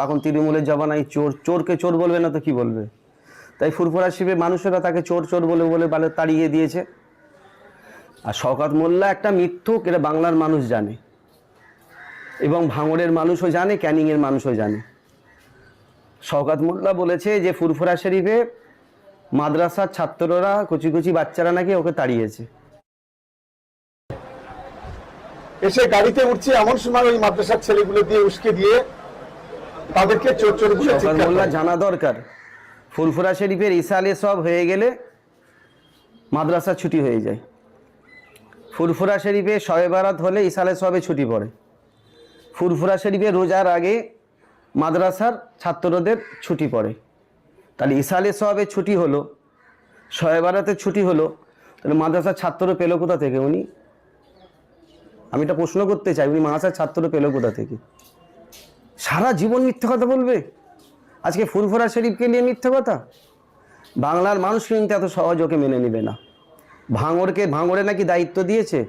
এখন তৃণমূলের জবানায় চোর, চোরকে চোর বলবে না তো কি বলবে? তাই ফুরফুরা শিবিরের মানুষেরা তাকে চোর চোর বলে বলে তাড়িয়ে দিয়েছে। আর শওকত মোল্লা একটা মিথ্যুক, এটা বাংলার মানুষ জানে, এবং ভাঙড়ের মানুষও জানে, ক্যানিংয়ের মানুষও জানে। শওকত মোল্লা বলেছে যে ফুরফুরা শরীফে মাদ্রাসার ছাত্ররা, কচি কচি বাচ্চারা নাকি ওকে তাড়িয়েছে। এসে গাড়িতে উঠছে এমন সময় ওই মাদ্রাসার ছেলেগুলো দিয়ে উস্কে দিয়ে তাদেরকে চোর চোর বলে শওকত চিৎকার মোল্লা করে। জানা দরকার, ফুরফুরা শরীফের ইসালে সব হয়ে গেলে মাদ্রাসা ছুটি হয়ে যায়। ফুরফুরা শরীফে শবে বারাত হলে ইসালে সবে ছুটি পড়ে। ফুরফুরা শরীফে রোজার আগে মাদ্রাসার ছাত্রদের ছুটি পড়ে। তাহলে ইসালে সবে ছুটি হলো, শবে বারাতের ছুটি হলো, তাহলে মাদ্রাসার ছাত্র পেল কোথা থেকে উনি? আমি এটা প্রশ্ন করতে চাই, উনি মাদ্রাসার ছাত্র পেল কোথা থেকে? সারা জীবন মিথ্যে কথা বলবে, আজকে ফুরফুরা শরীফকে নিয়ে মিথ্যে কথা। বাংলার মানুষ কিন্তু এত সহজ ওকে মেনে নেবে না। ভাঙড়ে নাকি দায়িত্ব দিয়েছে